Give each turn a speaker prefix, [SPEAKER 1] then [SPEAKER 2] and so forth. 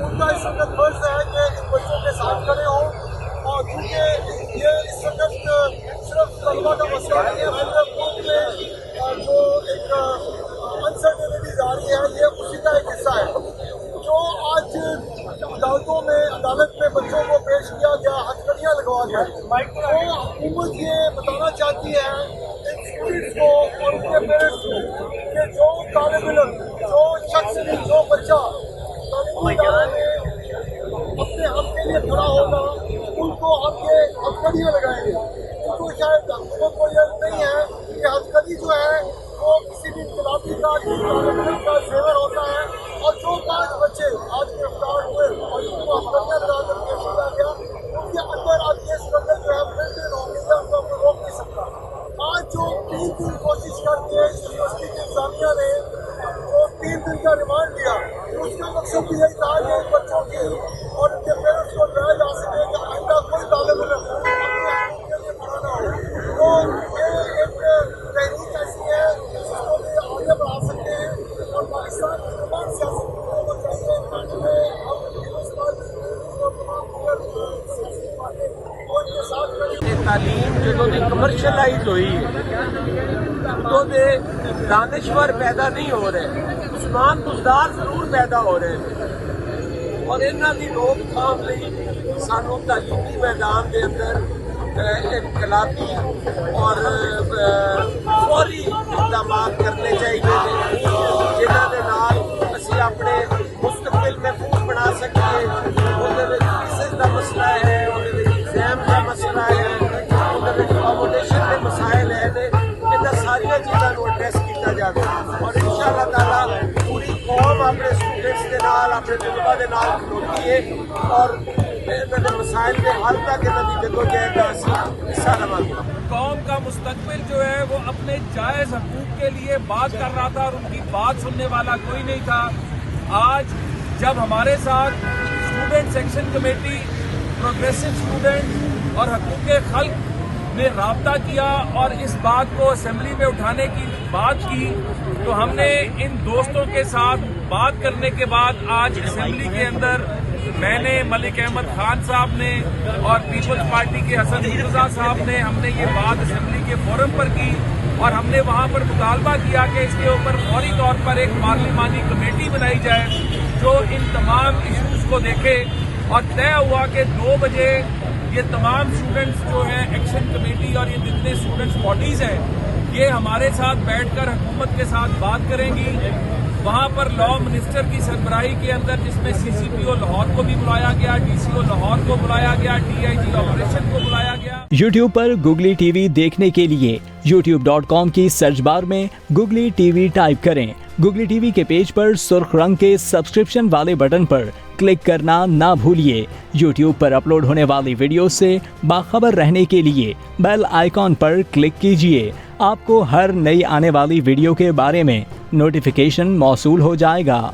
[SPEAKER 1] उनका इस वक्त फर्ज है कि इन बच्चों के साथ खड़े हों, और क्योंकि ये इस वक्त सिर्फ तलबा का मसला नहीं है, पूरे मुल्क में जो एक अनसर्टेनिटीज आ रही है, ये उसी का एक हिस्सा है। जो आज अदालत में बच्चों को पेश किया गया, हथकड़ियाँ लगवा गया, तो हुकूमत ये बताना चाहती है इन स्टूडेंट्स को और उनके पेरेंट्स को कि जो तालिब इल्म, जो शख्स भी, जो बच्चा तालीमी इदारे में अपने हक के लिए खड़ा होगा, उनको हम ये हथकड़ियाँ लगाएंगे। तो शायद हुकूमत को यह नहीं है कि हथकड़ी जो है वो किसी भी इनकलाबी का फेवर होता है, और जो 5 बच्चे आज गिरफ्तार हुए और जिनको हथकड़ियाँ लगा कर पेश किया गया, उनके अंदर आज ये स्ट्रगल जो है बिल्कुल होगी, उनको कोई रोक नहीं सकता। आज जो 3 दिन कोशिश करके यूनिवर्सिटी की इंतजामिया ने जो 3 दिन का रिमांड लिया, उसका मकसद भी यही था कि बच्चों की और उनके पेरेंट्स को डराया जा सके कि आइंदा कोई तालिब इल्म अपने हक़ के लिए खड़ा ना हो। तो ये एक तहरीक ऐसी है जिसको भी आगे बढ़ा सकते हैं, और पाकिस्तान की तमाम सियासतों को चाहिए कि हम पीपल्स पार्टी और तमाम सियासी पार्टी और इनके साथ
[SPEAKER 2] तालीम ਜਦੋਂ ਦੀ ਕਮਰਸ਼ੀਅਲਾਈਜ਼ ਹੋਈ ਹੈ ਉਦੋਂ ਦੇ ਦਾਨਿਸ਼ਵਰ ਪੈਦਾ ਨਹੀਂ ਹੋ ਰਹੇ, ਉਸਮਾਨ ਬੁਜ਼ਦਾਰ ਜ਼ਰੂਰ ਪੈਦਾ ਹੋ ਰਹੇ ਨੇ, ਔਰ ਇਹਨਾਂ ਦੀ ਰੋਕਥਾਮ ਲਈ ਸਾਨੂੰ ਤਾਲੀਮੀ ਮੈਦਾਨ ਦੇ ਅੰਦਰ ਇਨਕਲਾਬੀ ਔਰ ਫੌਰੀ ਇਕਦਾਮਾਤ ਕਰਨੇ ਚਾਹੀਦੇ ਨੇ, ਜਿਨ੍ਹਾਂ ਦੇ ਨਾਲ ਅਸੀਂ ਆਪਣੇ ਮੁਸਤਕਬਲ ਮਹਿਫੂਜ਼ ਬਣਾ ਸਕੀਏ। ਉਹਦੇ ਵਿੱਚ ਫੀਸਿਸ ਦਾ ਮਸਲਾ ਹੈ, ਉਹਦੇ ਵਿੱਚ ਐਗਜ਼ਾਮ ਦਾ ਮਸਲਾ ਹੈ, अकोमोडेशन के मसाइल है, इन्होंने सारिया चीज़ों को एड्रैस किया जाए, और इंशाअल्लाह ताला पूरी कौम अपने स्टूडेंट्स के नाल, अपने तलबा के नाल खलोती है, और इन्होंने मसाइल के हल तक इन्होंने जदोजहद का हिस्सा लवांगे।
[SPEAKER 3] कौम का मुस्तकबिल जो है वो अपने जायज़ हकूक़ के लिए बात कर रहा था, और उनकी बात सुनने वाला कोई नहीं था। आज जब हमारे साथ student section committee, progressive student और हकूक़ खल्क ने राब्ता किया और इस बात को असेंबली में उठाने की बात की, तो हमने इन दोस्तों के साथ बात करने के बाद आज असेंबली के अंदर मैंने, मलिक अहमद खान साहब ने और पीपल्स पार्टी के हसन मुर्तज़ा साहब ने, हमने ये बात असेंबली के फोरम पर की, और हमने वहाँ पर मुतालबा किया कि इसके ऊपर फौरी तौर पर एक पार्लिमानी कमेटी बनाई जाए जो इन तमाम इशूज़ को देखे, और तय हुआ कि 2 बजे ये तमाम स्टूडेंट्स जो हैं एक्शन कमेटी और ये जितने स्टूडेंट्स बॉडीज़ हैं, ये हमारे साथ बैठकर हुकूमत के साथ बात करेंगी। वहाँ पर लॉ मिनिस्टर की सरबराही के अंदर, जिसमें CCPO लाहौर को भी बुलाया गया, DCO लाहौर को बुलाया गया, DIG ऑपरेशन को बुलाया गया।
[SPEAKER 4] YouTube पर Googly TV देखने के लिए youtube.com की सर्च बार में Googly TV टाइप करें। Googly TV के पेज पर सुर्ख रंग के सब्सक्रिप्शन वाले बटन पर क्लिक करना ना भूलिए। YouTube पर अपलोड होने वाली वीडियो से बाखबर रहने के लिए बेल आइकॉन पर क्लिक कीजिए। आपको हर नई आने वाली वीडियो के बारे में नोटिफिकेशन मौसूल हो जाएगा।